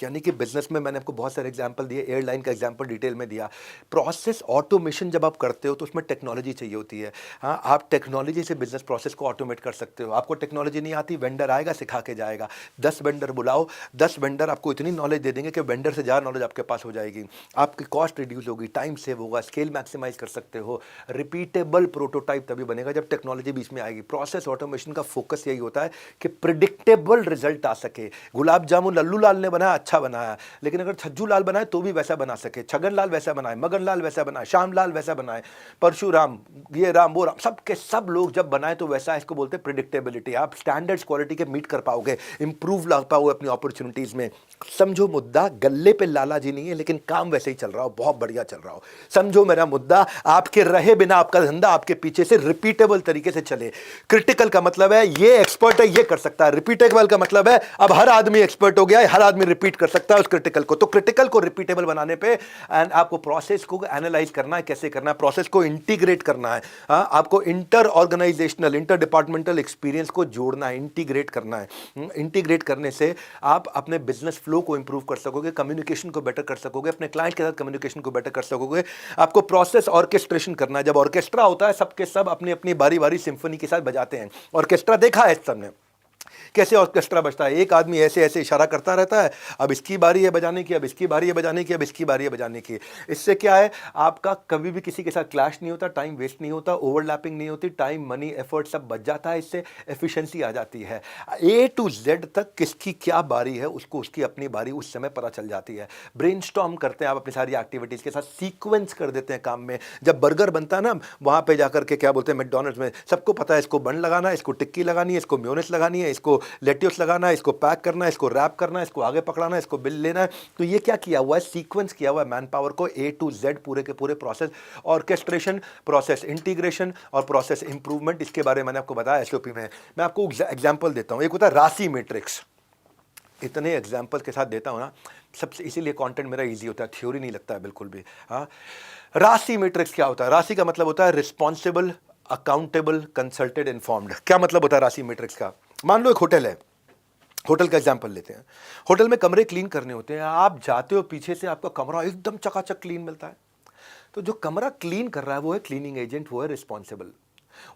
यानी कि बिजनेस में मैंने आपको बहुत सारे एग्जांपल दिए, एयरलाइन का एग्जांपल डिटेल में दिया। प्रोसेस ऑटोमेशन जब आप करते हो तो उसमें टेक्नोलॉजी चाहिए होती है। हाँ, आप टेक्नोलॉजी से बिजनेस प्रोसेस को ऑटोमेट कर सकते हो। आपको टेक्नोलॉजी नहीं आती, वेंडर आएगा सिखा के जाएगा। 10 वेंडर बुलाओ, 10 वेंडर आपको इतनी नॉलेज दे देंगे कि वेंडर से ज़्यादा नॉलेज आपके पास हो जाएगी। आपकी कॉस्ट रिड्यूस होगी, टाइम सेव होगा, स्केल मैक्सिमाइज कर सकते हो। रिपीटेबल प्रोटोटाइप तभी बनेगा जब टेक्नोलॉजी बीच में आएगी। प्रोसेस ऑटोमेशन का फोकस यही होता है कि प्रिडिक्टेबल रिजल्ट आ सके। गुलाब जामुन लल्लू लाल ने बनाया, अच्छा बनाया, लेकिन अगर छज्जू लाल बनाए तो भी वैसा बना सके। छगन लाल वैसा बनाए, मगन लाल वैसा बनाए, श्याम लाल वैसा बनाए, परशुराम, ये राम वो राम, सब के सब लोग जब बनाए तो वैसा। इसको बोलते हैं प्रिडिक्टेबिलिटी। आप स्टैंडर्ड्स क्वालिटी के मीट कर पाओगे, इंप्रूव ला पाओगे अपनी अपॉर्चुनिटीज में। समझो मुद्दा गल्ले पे लाला जी नहीं है, लेकिन काम वैसे ही चल रहा हो, बहुत बढ़िया चल रहा हो। समझो मेरा मुद्दा, आपके रहे बिना आपका धंधा आपके पीछे से रिपीटेबल तरीके से चले। क्रिटिकल का मतलब है ये एक्सपर्ट है, ये कर सकता है। रिपीटेबल का मतलब है अब हर आदमी एक्सपर्ट हो गया है, हर आदमी रिपीट कर सकता है उस क्रिटिकल को। तो क्रिटिकल को रिपीटेबल बनाने पे एंड आपको प्रोसेस को एनालाइज करना है, कैसे करना है, प्रोसेस को इंटीग्रेट करना है। आपको inter organisational, inter departmental experience को जोड़ना है, इंटीग्रेट करना है। इंटीग्रेट करने से आप अपने बिजनेस फ्लो को इंप्रूव कर सकोगे, कम्युनिकेशन को बेटर कर सकोगे, अपने क्लाइंट के साथ कम्युनिकेशन को बेटर कर सकोगे। आपको प्रोसेस ऑर्केस्ट्रेशन करना है। जब ऑर्केस्ट्रा होता है, सबके सब अपनी अपनी बारी बारी सिम्फनी के साथ बजाते हैं। ऑर्केस्ट्रा देखा है सबने कैसे ऑर्केस्ट्रा बजता है। एक आदमी ऐसे ऐसे इशारा करता रहता है, अब इसकी बारी है बजाने की, अब इसकी बारी है बजाने की, अब इसकी बारी है बजाने की। इससे क्या है, आपका कभी भी किसी के साथ क्लैश नहीं होता, टाइम वेस्ट नहीं होता, ओवरलैपिंग नहीं होती, टाइम मनी एफर्ट सब बच जाता है। इससे एफिशिएंसी आ जाती है। ए टू जेड तक किसकी क्या बारी है उसको उसकी अपनी बारी उस समय पता चल जाती है। ब्रेनस्टॉर्म करते हैं आप अपनी सारी एक्टिविटीज़ के साथ, सीक्वेंस कर देते हैं काम में। जब बर्गर बनता है ना, वहाँ पे जाकर के क्या बोलते हैं, मैकडॉनल्ड्स में सबको पता है इसको बन लगाना है, इसको टिक्की लगानी है, इसको मेयोनेज़ लगानी है, इसको लेट्यूस लगाना है, इसको पैक करना है, इसको रैप करना है, इसको आगे पकड़ाना है, इसको बिल लेना है। तो ये क्या किया हुआ है, सीक्वेंस किया हुआ है मैन पावर को, ए टू जेड पूरे के पूरे प्रोसेस, ऑर्केस्ट्रेशन, प्रोसेस इंटीग्रेशन और प्रोसेस इंप्रूवमेंट। इसके बारे में मैंने आपको बताया एसओपी में। मैं आपको एग्जांपल देता हूं। एक होता है राशि मैट्रिक्स। इतने एग्जाम्पल के साथ देता हूं ना, सबसे इसीलिए कंटेंट मेरा इजी होता है, थ्योरी नहीं लगता है बिल्कुल भी। हाँ, राशि मैट्रिक्स क्या होता है? राशि का मतलब होता है रिस्पॉन्सिबल, अकाउंटेबल, कंसल्टेड, इन्फॉर्म्ड। क्या मतलब होता है राशि मैट्रिक्स का? मान लो एक होटल है, होटल का एग्जाम्पल लेते हैं। होटल में कमरे क्लीन करने होते हैं, आप जाते हो, पीछे से आपका कमरा एकदम चकाचक क्लीन मिलता है। तो जो कमरा क्लीन कर रहा है वो है क्लीनिंग एजेंट, वो है रिस्पॉन्सिबल।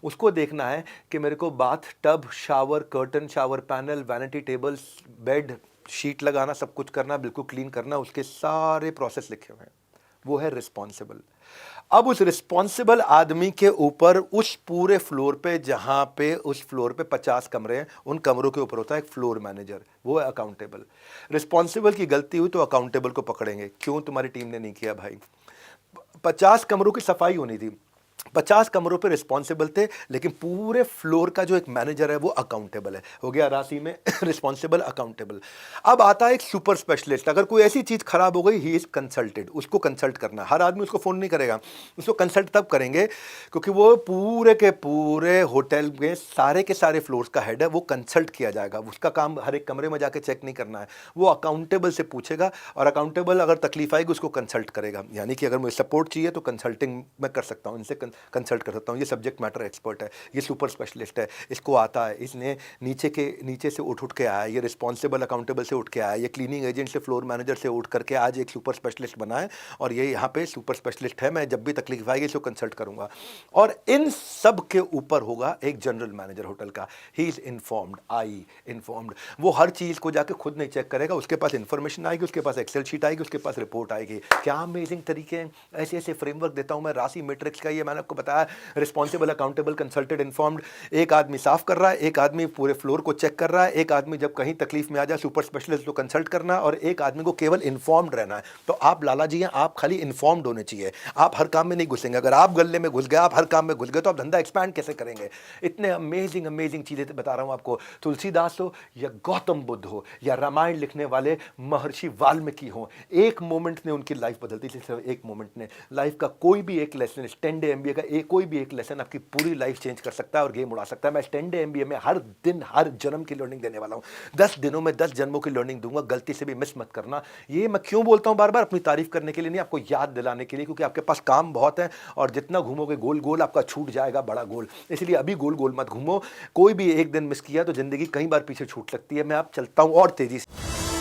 उसको देखना है कि मेरे को bath tub, shower curtain, shower panel, vanity tables, bed sheet लगाना, सब कुछ करना, बिल्कुल क्लीन करना, उसके सारे प्रोसेस लिखे हुए हैं। वो है रिस्पॉन्सिबल। अब उस रिस्पॉन्सिबल आदमी के ऊपर उस पूरे फ्लोर पे, जहां पे उस फ्लोर पे 50 कमरे हैं, उन कमरों के ऊपर होता है एक फ्लोर मैनेजर, वो है अकाउंटेबल। रिस्पॉन्सिबल की गलती हुई तो अकाउंटेबल को पकड़ेंगे, क्यों तुम्हारी टीम ने नहीं किया भाई। 50 कमरों की सफाई होनी थी, 50 कमरों पे रिस्पॉन्सिबल थे, लेकिन पूरे फ्लोर का जो एक मैनेजर है वो अकाउंटेबल है। हो गया राशि में रिस्पॉन्सिबल, अकाउंटेबल। अब आता है एक सुपर स्पेशलिस्ट। अगर कोई ऐसी चीज खराब हो गई, ही इज कंसल्टेड, उसको कंसल्ट करना। हर आदमी उसको फोन नहीं करेगा, उसको कंसल्ट तब करेंगे क्योंकि वो पूरे के पूरे होटल में सारे के सारे फ्लोर्स का हेड है, वो कंसल्ट किया जाएगा। उसका काम हर एक कमरे में जाके चेक नहीं करना है, वो अकाउंटेबल से पूछेगा और अकाउंटेबल अगर तकलीफ आएगी उसको कंसल्ट करेगा। यानी कि अगर मुझे सपोर्ट चाहिए तो कंसल्टिंग मैं कर सकता हूँ, इनसे कंसल्ट कर सकता हूँ। ये सब्जेक्ट मैटर एक्सपर्ट है, ये सुपर स्पेशलिस्ट है, इसको आता है, इसने नीचे से उठ के आया, ये रिस्पॉन्सिबल अकाउंटेबल से उठ के आया, ये क्लीनिंग एजेंट से, फ्लोर मैनेजर से उठ करके आज एक सुपर स्पेशलिस्ट बना है और ये यहाँ पे सुपर स्पेशलिस्ट है। मैं जब भी तकलीफ आएगी इसको कंसल्ट करूंगा। और इन सब के ऊपर होगा एक जनरल मैनेजर होटल का। He is informed, informed. वो हर चीज़ को जाके खुद नहीं चेक करेगा, उसके पास इन्फॉर्मेशन आएगी, उसके पास एक्सेल शीट आएगी, उसके पास रिपोर्ट आएगी। क्या अमेजिंग तरीके हैं। ऐसे ऐसे फ्रेमवर्क देता हूँ मैं राशि मैट्रिक्स का। ये मैंने आपको बताया, रिस्पॉन्सिबल, अकाउंटेबल, कंसल्टेड, इन्फॉर्म्ड। एक आदमी साफ कर रहा है, एक आदमी पूरे फ्लोर को चेक कर रहा है, एक आदमी जब कहीं तकलीफ में आ जाए सुपर स्पेशलिस्ट को कंसल्ट करना, और एक आदमी को केवल इन्फॉर्म्ड रहना है। तो आप लाला जी हैं, आप खाली इन्फॉर्म्ड होने चाहिए, आप हर काम में नहीं घुसेंगे। अगर आप गले में घुस गए, आप हर काम में घुस गए, तो आप धंधा एक्सपैंड कैसे करेंगे। इतने अमेजिंग अमेजिंग चीजें बता रहा हूं आपको। तुलसीदास हो या गौतम बुद्ध हो या रामायण लिखने वाले महर्षि वाल्मीकि हो, एक मोमेंट ने उनकी लाइफ बदलती थी। सिर्फ एक मोमेंट ने लाइफ का कोई भी एक लेसन, 10 डे एमबीए का कोई भी एक लेसन आपकी पूरी लाइफ चेंज कर सकता है और गेम उड़ा सकता है। मैं 10 डे एमबीए में हर दिन हर जन्म की लर्निंग देने वाला हूं। 10 दिनों में 10 जन्मों की लर्निंग दूंगा, गलती से भी मिस मत करना। ये मैं क्यों बोलता हूं बार बार, अपनी तारीफ करने के लिए नहीं, आपको याद दिलाने के लिए, क्योंकि आपके पास काम बहुत है और जितना घूमोगे गोल गोल आपका छूट जाएगा बड़ा गोल। इसलिए अभी गोल गोल मत घूमो। कोई भी एक दिन मिस किया तो जिंदगी कई बार पीछे छूट सकती है। मैं अब चलता हूं और तेजी से।